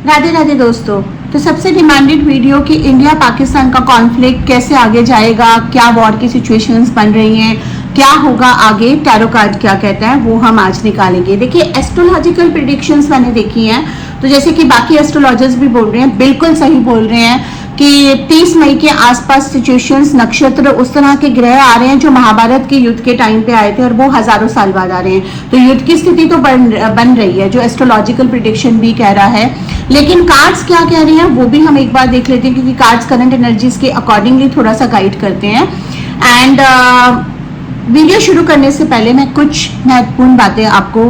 राधे राधे दोस्तों। तो सबसे डिमांडेड वीडियो कि इंडिया पाकिस्तान का कॉन्फ्लिक्ट कैसे आगे जाएगा, क्या वॉर की सिचुएशंस बन रही हैं, क्या होगा आगे, टैरो कार्ड क्या कहता है, वो हम आज निकालेंगे। देखिए, एस्ट्रोलॉजिकल प्रेडिक्शंस मैंने देखी हैं, तो जैसे कि बाकी एस्ट्रोलॉजर्स भी बोल रहे हैं, बिल्कुल सही बोल रहे हैं कि 30 मई के आसपास सिचुएशंस, नक्षत्र उस तरह के ग्रह आ रहे हैं जो महाभारत के युद्ध के टाइम पे आए थे और वो हजारों साल बाद आ रहे हैं। तो युद्ध की स्थिति तो बन रही है, जो एस्ट्रोलॉजिकल प्रेडिक्शन भी कह रहा है। लेकिन कार्ड्स क्या कह रहे हैं वो भी हम एक बार देख लेते हैं, क्योंकि कार्ड्स करंट एनर्जीज के अकॉर्डिंगली थोड़ा सा गाइड करते हैं। एंड वीडियो शुरू करने से पहले मैं कुछ महत्वपूर्ण बातें आपको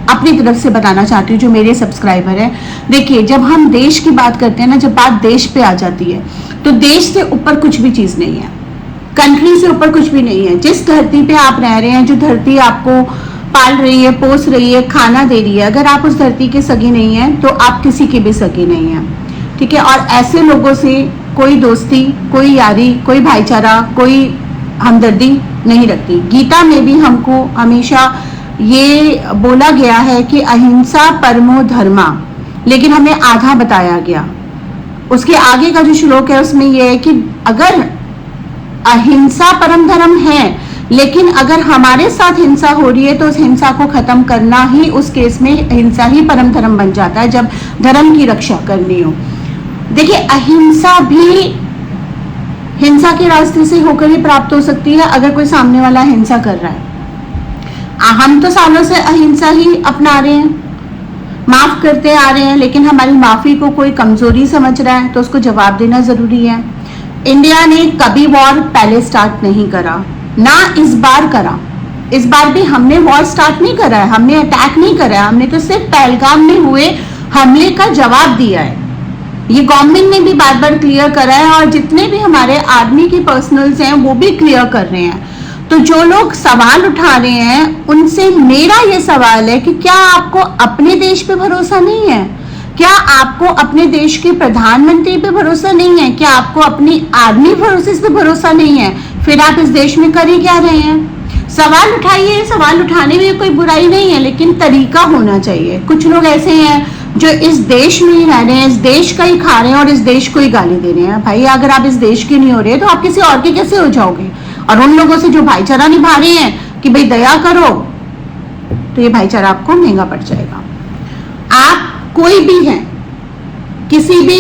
अपनी तरफ से बताना चाहती हूँ जो मेरे सब्सक्राइबर हैं। देखिए, जब हम देश की बात करते हैं ना, जब बात देश पे आ जाती है तो देश से ऊपर कुछ भी चीज नहीं है, कंट्री से ऊपर कुछ भी नहीं है। जिस धरती पे आप रह रहे हैं, जो धरती आपको पाल रही है, पोस रही है, खाना दे रही है, अगर आप उस धरती के सगे नहीं है तो आप किसी के भी सगे नहीं है, ठीक है। और ऐसे लोगों से कोई दोस्ती, कोई यारी, कोई भाईचारा, कोई हमदर्दी नहीं रखती। गीता में भी हमको हमेशा ये बोला गया है कि अहिंसा परमो धर्मा, लेकिन हमें आधा बताया गया। उसके आगे का जो श्लोक है उसमें यह है कि अगर अहिंसा परम धर्म है, लेकिन अगर हमारे साथ हिंसा हो रही है तो उस हिंसा को खत्म करना ही, उस केस में हिंसा ही परम धर्म बन जाता है, जब धर्म की रक्षा करनी हो। देखिए, अहिंसा भी हिंसा के रास्ते से होकर ही प्राप्त हो सकती है अगर कोई सामने वाला हिंसा कर रहा है। हम तो सालों से अहिंसा ही अपना रहे हैं, माफ करते आ रहे हैं, लेकिन हमारी माफी को कोई कमजोरी समझ रहा है तो उसको जवाब देना जरूरी है। इंडिया ने कभी वॉर पहले स्टार्ट नहीं करा, ना इस बार करा। इस बार भी हमने वॉर स्टार्ट नहीं करा है, हमने अटैक नहीं करा है, हमने तो सिर्फ पहलगाम में हुए हमले का जवाब दिया है। ये गवर्नमेंट ने भी बार बार क्लियर करा है और जितने भी हमारे आर्मी के पर्सनल्स हैं वो भी क्लियर कर रहे हैं। तो जो लोग सवाल उठा रहे हैं उनसे मेरा ये सवाल है कि क्या आपको अपने देश पे भरोसा नहीं है? क्या आपको अपने देश के प्रधानमंत्री पे भरोसा नहीं है? क्या आपको अपनी आर्मी फोर्सेस पे भरोसा नहीं है? फिर आप इस देश में कर ही क्या रहे हैं? सवाल उठाइए, सवाल उठाने में कोई बुराई नहीं है, लेकिन तरीका होना चाहिए। कुछ लोग ऐसे हैं जो इस देश में ही रह रहे हैं, इस देश का ही खा रहे हैं और इस देश को ही गाली दे रहे हैं। भाई, अगर आप इस देश के नहीं हो रहे तो आप किसी और के कैसे हो जाओगे? और उन लोगों से जो भाईचारा निभा रहे हैं कि भाई दया करो, तो ये भाईचारा आपको महंगा पड़ जाएगा। आप कोई भी हैं, किसी भी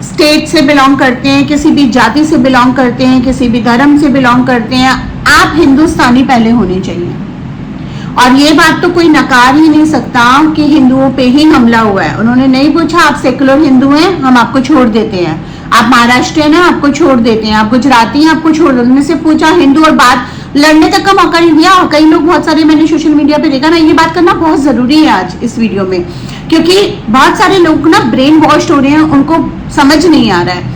स्टेट से बिलोंग करते हैं, किसी भी जाति से बिलोंग करते हैं, किसी भी धर्म से बिलोंग करते हैं, आप हिंदुस्तानी पहले होने चाहिए। और ये बात तो कोई नकार ही नहीं सकता कि हिंदुओं पे ही हमला हुआ है। उन्होंने नहीं पूछा आप सेकुलर हिंदू हैं, हम आपको छोड़ देते हैं, आप महाराष्ट्रियन हैं, आपको छोड़ देते हैं, आप गुजराती हैं, आपको छोड़ देते हैं। उन्होंने सिर्फ पूछा हिंदू, और बात लड़ने तक का मौका नहीं दिया। और कई लोग, बहुत सारे मैंने सोशल मीडिया पे देखा ना, ये बात करना बहुत जरूरी है आज इस वीडियो में, क्योंकि बहुत सारे लोग ना ब्रेन वॉश हो रहे हैं, उनको समझ नहीं आ रहा है।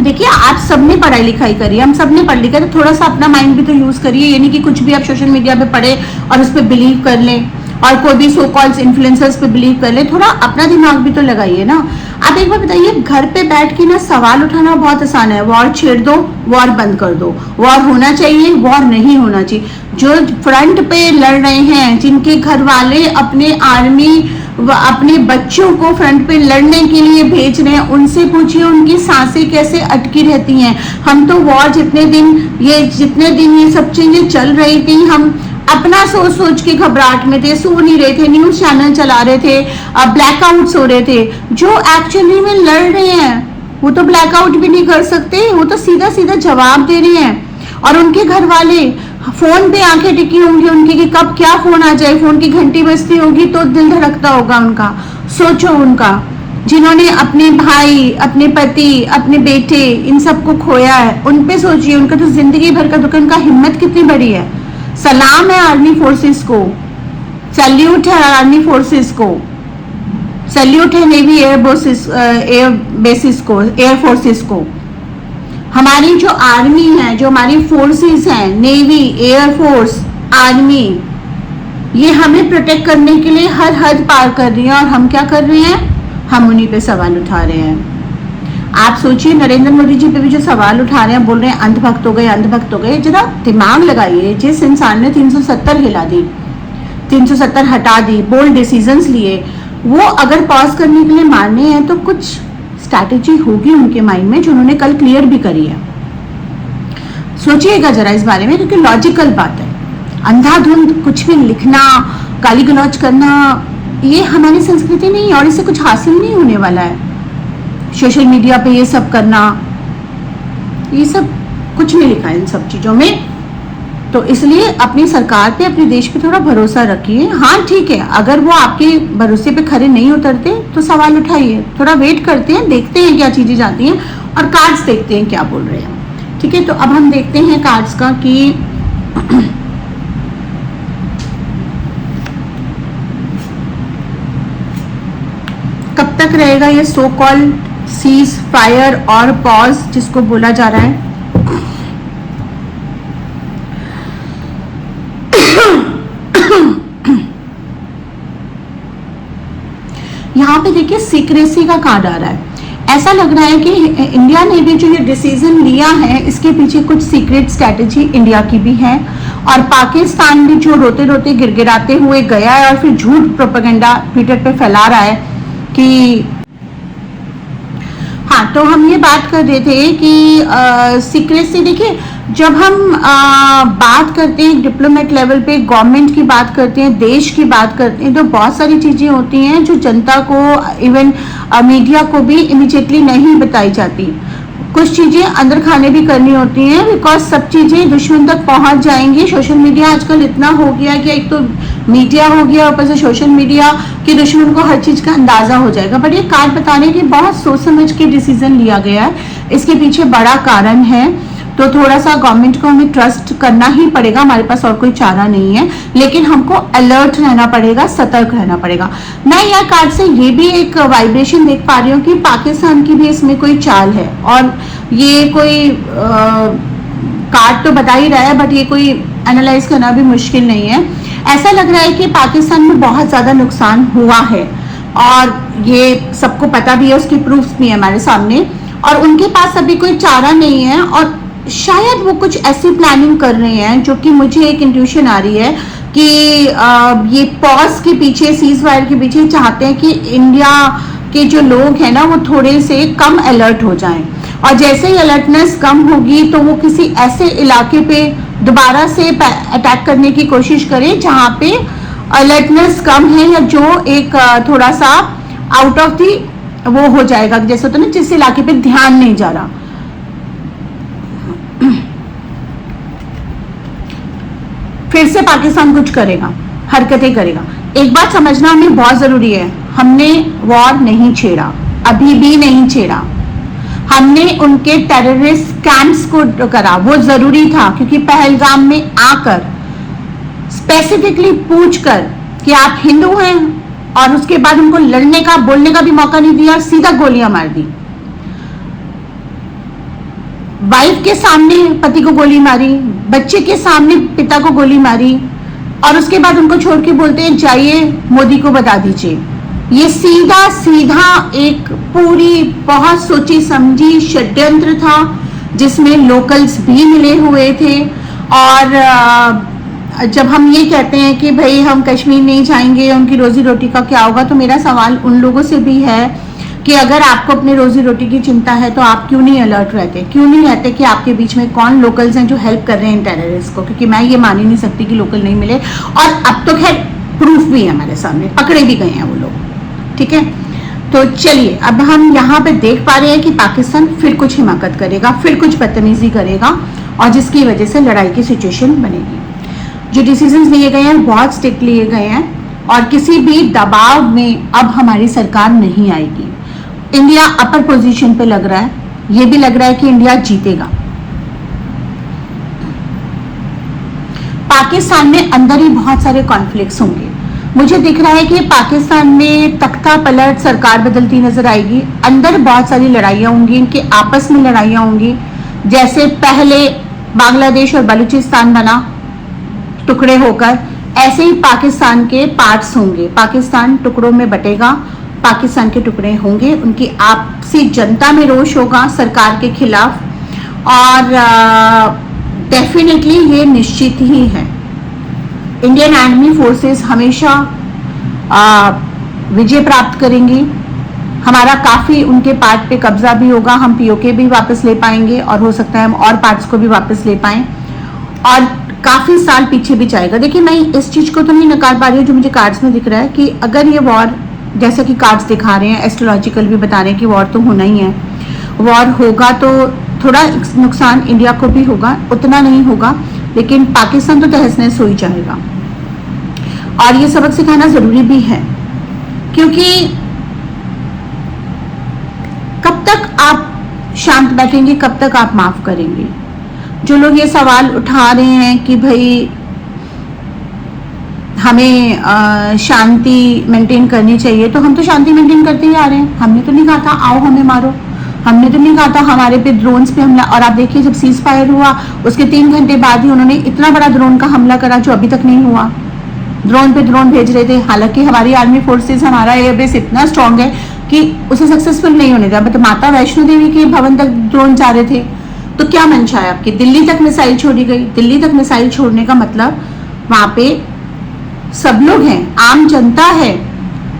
देखिए, आप सबने पढ़ाई लिखाई करी है, हम सबने पढ़ लिखा, तो थोड़ा सा अपना माइंड भी तो यूज करिए। ये नहीं कि कुछ भी आप सोशल मीडिया पे पढ़े और उस पर बिलीव कर लें, और कोई भी सो कॉल्ड इन्फ्लुएंसर्स पे बिलीव कर ले। थोड़ा अपना दिमाग भी तो लगाइए ना। आप एक बार बताइए, घर पे बैठ के ना सवाल उठाना बहुत आसान है। वॉर छेड़ दो, वॉर बंद कर दो, वॉर होना चाहिए, वॉर नहीं होना चाहिए। जो फ्रंट पे लड़ रहे हैं, जिनके घर वाले अपने आर्मी अपने बच्चों को फ्रंट पे लड़ने के लिए भेज रहे हैं, उनसे पूछिए उनकी सांसें कैसे अटकी रहती हैं। हम तो वॉर जितने दिन ये सब चीजें चल रही थी, हम अपना सोच सोच के घबराहट में थे, सो नहीं रहे थे, न्यूज चैनल चला रहे थे, ब्लैकआउट्स हो रहे थे। जो एक्चुअली में लड़ रहे हैं वो तो ब्लैकआउट भी नहीं कर सकते, वो तो सीधा सीधा जवाब दे रहे हैं। और उनके घर वाले फोन पे आंखें टिकी होंगी उनकी कि कब क्या फोन आ जाए, फोन की घंटी बजती होगी तो दिल धड़कता होगा उनका। सोचो, उनका जिन्होंने अपने भाई, अपने पति, अपने बेटे, इन सबको खोया है, उन पे सोचिए। उनका तो जिंदगी भर का दुख, उनका हिम्मत कितनी बड़ी है। सलाम है आर्मी फोर्सेस को, सैल्यूट है आर्मी फोर्सेस को, सैल्यूट है नेवी एयर बेसिस को, एयर फोर्सेस को। हमारी जो आर्मी है, जो हमारी फोर्सेस हैं, नेवी, एयर फोर्स, आर्मी, ये हमें प्रोटेक्ट करने के लिए हर हद पार कर रही है। और हम क्या कर रहे हैं? हम उन्हीं पे सवाल उठा रहे हैं। आप सोचिए, नरेंद्र मोदी जी पे भी जो सवाल उठा रहे हैं, बोल रहे हैं अंधभक्त हो गए, अंधभक्त हो गए। जरा दिमाग लगाइए, जिस इंसान ने 370 हिला दी, 370 हटा दी, बोल्ड डिसीजंस लिए, वो अगर पॉज करने के लिए माने हैं तो कुछ स्ट्रैटेजी होगी उनके माइंड में जो उन्होंने कल क्लियर भी करी है। सोचिएगा जरा इस बारे में, क्योंकि लॉजिकल बात है। अंधाधुंध कुछ भी लिखना, गाली गलौज करना, ये हमारी संस्कृति नहीं है और इससे कुछ हासिल नहीं होने वाला है। सोशल मीडिया पे ये सब करना, ये सब कुछ नहीं लिखा है इन सब चीजों में। तो इसलिए अपनी सरकार पे, अपने देश पे थोड़ा भरोसा रखिए। हाँ ठीक है, अगर वो आपके भरोसे पे खरे नहीं उतरते तो सवाल उठाइए, थोड़ा वेट करते हैं, देखते हैं क्या चीजें जाती हैं और कार्ड्स देखते हैं क्या बोल रहे हैं। ठीक है, तो अब हम देखते हैं कार्ड्स का कि कब तक रहेगा ये सो कॉल्ड सीज फायर और पॉज जिसको बोला जा रहा है। यहाँ पे देखिए सीक्रेसी का कार्ड आ रहा है। ऐसा लग रहा है कि इंडिया ने भी जो ये डिसीजन लिया है इसके पीछे कुछ सीक्रेट स्ट्रैटेजी इंडिया की भी है, और पाकिस्तान भी जो रोते रोते गिड़गिड़ाते हुए गया है और फिर झूठ प्रोपेगेंडा ट्विटर पे फैला रहा है कि हाँ। तो हम ये बात कर रहे थे कि सीक्रेसी, देखिए जब हम बात करते हैं डिप्लोमेट लेवल पे, गवर्नमेंट की बात करते हैं, देश की बात करते हैं, तो बहुत सारी चीजें होती हैं जो जनता को, इवन मीडिया को भी इमीडिएटली नहीं बताई जाती। कुछ चीजें अंदर खाने भी करनी होती हैं, बिकॉज सब चीजें दुश्मन तक पहुंच जाएंगी। सोशल मीडिया आजकल इतना हो गया कि एक तो मीडिया हो गया, ऊपर से सोशल मीडिया कि दुश्मन को हर चीज का अंदाजा हो जाएगा। बट ये कार्ड बताने की बहुत सोच समझ के डिसीजन लिया गया है, इसके पीछे बड़ा कारण है। तो थोड़ा सा गवर्नमेंट को हमें ट्रस्ट करना ही पड़ेगा, हमारे पास और कोई चारा नहीं है, लेकिन हमको अलर्ट रहना पड़ेगा, सतर्क रहना पड़ेगा। मैं यह कार्ड से ये भी एक वाइब्रेशन देख पा रही हूँ कि पाकिस्तान की भी इसमें कोई चाल है, और ये कोई कार्ड तो बता ही रहा है बट ये कोई एनालाइज करना भी मुश्किल नहीं है। ऐसा लग रहा है कि पाकिस्तान में बहुत ज्यादा नुकसान हुआ है और ये सबको पता भी है, उसके प्रूफ्स भी है हमारे सामने, और उनके पास अभी कोई चारा नहीं है। और शायद वो कुछ ऐसी प्लानिंग कर रहे हैं जो कि मुझे एक इंट्यूशन आ रही है कि ये पॉज के पीछे, सीज फायर के पीछे चाहते हैं कि इंडिया के जो लोग हैं ना वो थोड़े से कम अलर्ट हो जाएं, और जैसे ही अलर्टनेस कम होगी तो वो किसी ऐसे इलाके पे दोबारा से अटैक करने की कोशिश करें जहां पे अलर्टनेस कम है, या जो एक थोड़ा सा आउट ऑफ दी वो हो जाएगा, जैसे होता है ना जिस इलाके पे ध्यान नहीं जा रहा। फिर से पाकिस्तान कुछ करेगा, हरकतें करेगा। एक बात समझना हमें बहुत जरूरी है, हमने वॉर नहीं छेड़ा, अभी भी नहीं छेड़ा। हमने उनके टेररिस्ट कैंप्स को करा, वो जरूरी था, क्योंकि पहलगाम में आकर स्पेसिफिकली पूछकर कि आप हिंदू हैं, और उसके बाद उनको लड़ने का, बोलने का भी मौका नहीं दिया, सीधा गोलियां मार दी। वाइफ के सामने पति को गोली मारी, बच्चे के सामने पिता को गोली मारी, और उसके बाद उनको छोड़ के बोलते हैं जाइए मोदी को बता दीजिए। ये सीधा सीधा एक पूरी बहुत सोची समझी षड्यंत्र था जिसमें लोकल्स भी मिले हुए थे। और जब हम ये कहते हैं कि भाई हम कश्मीर नहीं जाएंगे, उनकी रोजी रोटी का क्या होगा, तो मेरा सवाल उन लोगों से भी है कि अगर आपको अपनी रोजी रोटी की चिंता है तो आप क्यों नहीं अलर्ट रहते, क्यों नहीं रहते कि आपके बीच में कौन लोकल्स हैं जो हेल्प कर रहे हैं टेररिस्ट को, क्योंकि मैं ये मान ही नहीं सकती कि लोकल नहीं मिले। और अब तो खैर प्रूफ भी है हमारे सामने, पकड़े भी गए हैं वो लोग। ठीक है, तो चलिए अब हम यहाँ पे देख पा रहे हैं कि पाकिस्तान फिर कुछ हिमाकत करेगा, फिर कुछ बदतमीजी करेगा, और जिसकी वजह से लड़ाई की सिचुएशन बनेगी। जो डिसीजंस लिए गए हैं बहुत स्ट्रिक्ट लिए गए हैं, और किसी भी दबाव में अब हमारी सरकार नहीं आएगी। इंडिया अपर पोजीशन पे लग रहा है, ये भी लग रहा है कि इंडिया जीतेगा। पाकिस्तान में अंदर ही बहुत सारे कॉन्फ्लिक्ट्स होंगे। मुझे दिख रहा है कि पाकिस्तान में तख्ता पलट, सरकार बदलती नजर आएगी, अंदर बहुत सारी लड़ाइयां होंगी, इनके आपस में लड़ाइयां होंगी। जैसे पहले बांग्लादेश और बलूचिस्तान बना टुकड़े होकर, ऐसे ही पाकिस्तान के पार्ट्स होंगे, पाकिस्तान टुकड़ों में बटेगा, पाकिस्तान के टुकड़े होंगे, उनकी आपसी जनता में रोष होगा सरकार के खिलाफ, और डेफिनेटली ये निश्चित ही है। इंडियन आर्मी फोर्सेस हमेशा विजय प्राप्त करेंगे। हमारा काफी उनके पार्ट पे कब्जा भी होगा, हम पीओके भी वापस ले पाएंगे और हो सकता है हम और पार्ट्स को भी वापस ले पाएं, और काफी साल पीछे भी जाएगा। देखिए मैं इस चीज को तो नहीं नकार पा रही हूँ जो मुझे कार्ड्स में दिख रहा है कि अगर ये वॉर, जैसा कि कार्ड्स दिखा रहे हैं, एस्ट्रोलॉजिकल भी बता रहे हैं कि वॉर तो होना ही है, वॉर होगा तो थोड़ा नुकसान इंडिया को भी होगा, उतना नहीं होगा, लेकिन पाकिस्तान तो तहस नहस हो ही जाएगा। और ये सबक सिखाना जरूरी भी है, क्योंकि कब तक आप शांत बैठेंगे, कब तक आप माफ करेंगे। जो लोग ये सवाल उठा रहे हैं कि भाई हमें शांति मेंटेन करनी चाहिए, तो हम तो शांति मेंटेन करते ही आ रहे हैं। हमने तो नहीं कहा था आओ हमें मारो, हमने तो नहीं कहा था हमारे पे ड्रोन्स पे हमला। और आप देखिए जब सीज फायर हुआ उसके 3 घंटे बाद ही उन्होंने इतना बड़ा ड्रोन का हमला करा जो अभी तक नहीं हुआ। ड्रोन पे ड्रोन भेज रहे थे, हालांकि हमारी आर्मी फोर्सेस, हमारा एयरबेस इतना स्ट्रांग है कि उसे सक्सेसफुल नहीं होने दिया। मतलब माता वैष्णो देवी के भवन तक ड्रोन जा रहे थे, तो क्या मंशा है आपकी? दिल्ली तक मिसाइल छोड़ी गई। दिल्ली तक मिसाइल छोड़ने का मतलब वहां पे सब लोग हैं, आम जनता है,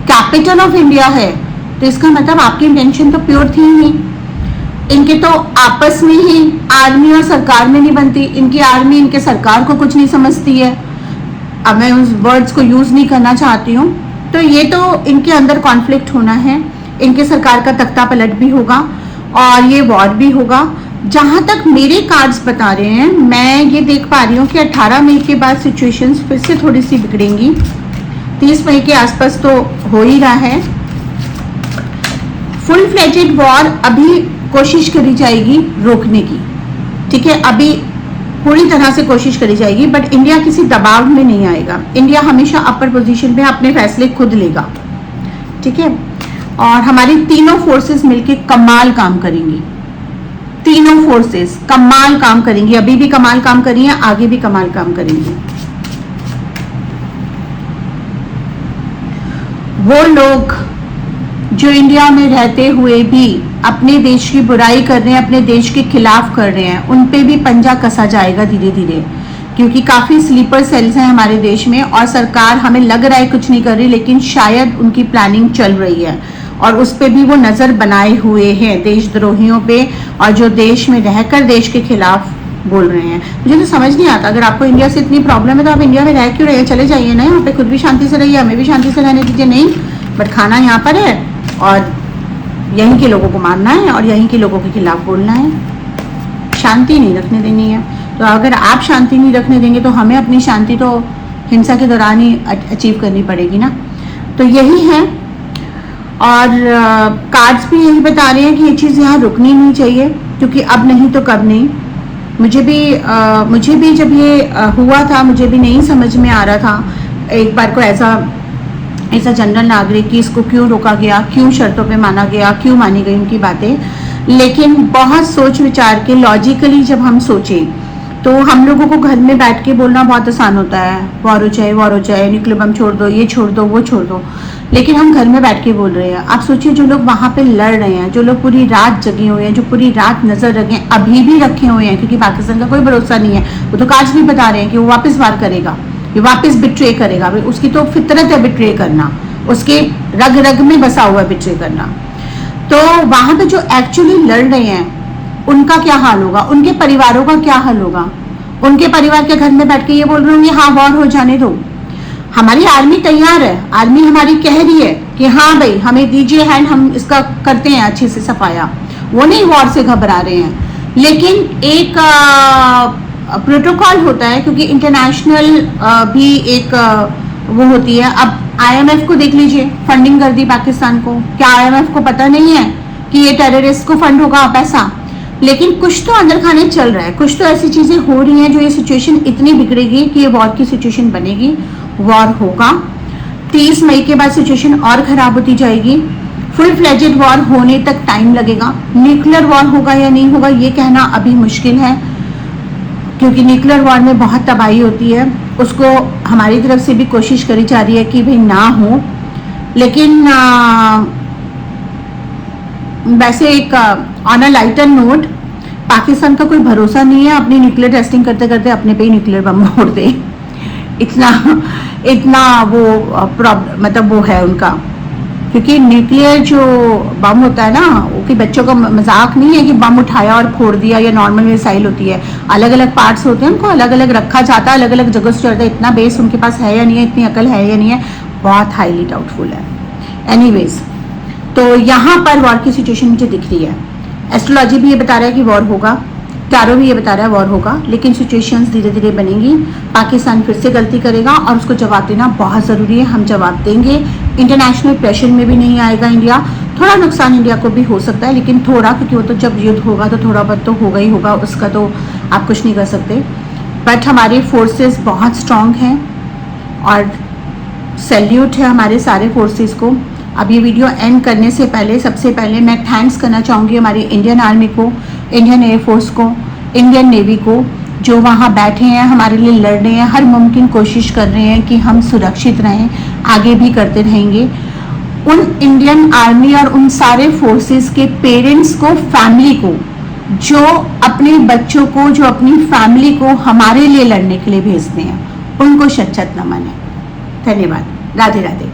कैपिटल ऑफ इंडिया है, तो इसका मतलब आपकी इंटेंशन तो प्योर थी ही नहीं। इनके तो आपस में ही आर्मी और सरकार में नहीं बनती, इनकी आर्मी इनके सरकार को कुछ नहीं समझती है। अब मैं उस वर्ड्स को यूज नहीं करना चाहती हूँ। तो ये तो इनके अंदर कॉन्फ्लिक्ट होना है, इनके सरकार का तख्ता पलट भी होगा और ये वॉर भी होगा। जहां तक मेरे कार्ड्स बता रहे हैं, मैं ये देख पा रही हूँ कि 18 मई के बाद सिचुएशंस फिर से थोड़ी सी बिगड़ेंगी। 30 मई के आसपास तो हो ही रहा है। फुल फ्लेजेड वॉर अभी कोशिश करी जाएगी रोकने की, ठीक है, अभी पूरी तरह से कोशिश करी जाएगी, बट इंडिया किसी दबाव में नहीं आएगा। इंडिया हमेशा अपर पोजीशन पे अपने फैसले खुद लेगा, ठीक है। और हमारी तीनों फोर्सेस मिलके कमाल काम करेंगी, तीनों फोर्सेस कमाल काम करेंगी, अभी भी कमाल काम कर रही हैं, आगे भी कमाल काम करेंगी। वो लोग जो इंडिया में रहते हुए भी अपने देश की बुराई कर रहे हैं, अपने देश के खिलाफ कर रहे हैं, उन पे भी पंजा कसा जाएगा धीरे धीरे, क्योंकि काफी स्लीपर सेल्स हैं हमारे देश में और सरकार हमें लग रहा है कुछ नहीं कर रही, लेकिन शायद उनकी प्लानिंग चल रही है और उस पे भी वो नजर बनाए हुए हैं देशद्रोहियों पे, और जो देश में रहकर देश के खिलाफ बोल रहे हैं। मुझे तो समझ नहीं आता, अगर आपको इंडिया से इतनी प्रॉब्लम है तो आप इंडिया में रह क्यों रहे हैं? चले जाइए ना, यहाँ पे खुद भी शांति से रहिए, हमें भी शांति से रहने दीजिए। नहीं, बट खाना यहाँ पर है और यहीं के लोगों को मारना है और यहीं के लोगों के खिलाफ बोलना है, शांति नहीं रखने देनी है। तो अगर आप शांति नहीं रखने देंगे तो हमें अपनी शांति तो हिंसा के दौरान ही अचीव करनी पड़ेगी ना। तो यही है, और कार्ड्स भी यही बता रहे हैं कि ये चीज़ यहाँ रुकनी नहीं चाहिए, क्योंकि अब नहीं तो कब नहीं। मुझे भी जब ये हुआ था मुझे भी नहीं समझ में आ रहा था एक बार को ऐसा जनरल नागरिक कि इसको क्यों रोका गया, क्यों शर्तों पे माना गया, क्यों मानी गई उनकी बातें। लेकिन बहुत सोच विचार के लॉजिकली जब हम सोचें तो हम लोगों को घर में बैठ के बोलना बहुत आसान होता है, वॉर हो जाए, न्यूक्लियर बम छोड़ दो, ये छोड़ दो, वो छोड़ दो, लेकिन हम घर में बैठ के बोल रहे हैं। आप सोचिए जो लोग वहां पे लड़ रहे हैं, जो लोग पूरी रात जगे हुए हैं, जो पूरी रात नजर रखे हैं, अभी भी रखे हुए हैं, क्योंकि पाकिस्तान का कोई भरोसा नहीं है। वो तो कार्ड्स भी बता रहे हैं कि वो वापस वार करेगा, ये वापस बिट्रे करेगा। उसकी तो फितरत है बिट्रे करना, उसके रग रग में बसा हुआ है बिट्रे करना। तो वहां पे जो एक्चुअली लड़ रहे हैं उनका क्या हाल होगा, उनके परिवारों का क्या हाल होगा? उनके परिवार के घर में बैठ के ये बोल रहे होंगे हाँ वॉर हो जाने दो। हमारी आर्मी तैयार है, आर्मी हमारी कह रही है कि हाँ भाई हमें दीजिए हैंड, हम इसका करते हैं अच्छे से सफाया। वो नहीं वॉर से घबरा रहे हैं, लेकिन एक प्रोटोकॉल होता है, क्योंकि इंटरनेशनल भी एक वो होती है। अब IMF को देख लीजिए, फंडिंग कर दी पाकिस्तान को। क्या IMF को पता नहीं है कि ये टेररिस्ट को फंड होगा पैसा? लेकिन कुछ तो अंदर खाने चल रहा है, कुछ तो ऐसी चीजें हो रही हैं जो ये सिचुएशन इतनी बिगड़ेगी कि ये वॉर की सिचुएशन बनेगी, वॉर होगा। 30 मई के बाद सिचुएशन और खराब होती जाएगी। फुल फ्लेजेड वॉर होने तक टाइम लगेगा। न्यूक्लियर वॉर होगा या नहीं होगा ये कहना अभी मुश्किल है, क्योंकि न्यूक्लियर वॉर में बहुत तबाही होती है। उसको हमारी तरफ से भी कोशिश करी जा रही है कि भाई ना हो, लेकिन वैसे एक on a lighter note, Pakistan का कोई भरोसा नहीं है अपनी न्यूक्लियर टेस्टिंग करते करते अपने पे ही न्यूक्लियर बम फोड़ दे। इतना वो प्रॉब्लम, मतलब वो है उनका क्योंकि न्यूक्लियर जो बम होता है ना, वो कि बच्चों का मजाक नहीं है कि बम उठाया और फोड़ दिया, या नॉर्मल मिसाइल होती है, अलग अलग पार्ट्स होते हैं, उनको अलग अलग रखा जाता है, अलग अलग जगह से चलता है। इतना बेस उनके पास है या नहीं है, इतनी अकल है या नहीं है, बहुत हाईली डाउटफुल है। एनीवेज, तो यहाँ पर वॉर की सिचुएशन मुझे दिख रही है। एस्ट्रोलॉजी भी ये बता रहा है कि वॉर होगा, टैरो भी ये बता रहा है वॉर होगा, लेकिन सिचुएशंस धीरे धीरे बनेंगी। पाकिस्तान फिर से गलती करेगा और उसको जवाब देना बहुत ज़रूरी है। हम जवाब देंगे, इंटरनेशनल प्रेशर में भी नहीं आएगा इंडिया। थोड़ा नुकसान इंडिया को भी हो सकता है, लेकिन थोड़ा, क्योंकि वो तो जब युद्ध होगा तो थोड़ा बहुत तो होगा ही होगा, उसका तो आप कुछ नहीं कर सकते। बट हमारे फोर्सेस बहुत स्ट्रांग हैं और सैल्यूट है हमारे सारे फोर्सेस को। अब ये वीडियो एंड करने से पहले सबसे पहले मैं थैंक्स करना चाहूँगी हमारी इंडियन आर्मी को, इंडियन एयरफोर्स को, इंडियन नेवी को, जो वहाँ बैठे हैं, हमारे लिए लड़ रहे हैं, हर मुमकिन कोशिश कर रहे हैं कि हम सुरक्षित रहें, आगे भी करते रहेंगे। उन इंडियन आर्मी और उन सारे फोर्सेस के पेरेंट्स को, फैमिली को, जो अपने बच्चों को, जो अपनी फैमिली को हमारे लिए लड़ने के लिए भेजते हैं, उनको शत शत नमन है। धन्यवाद। राधे राधे।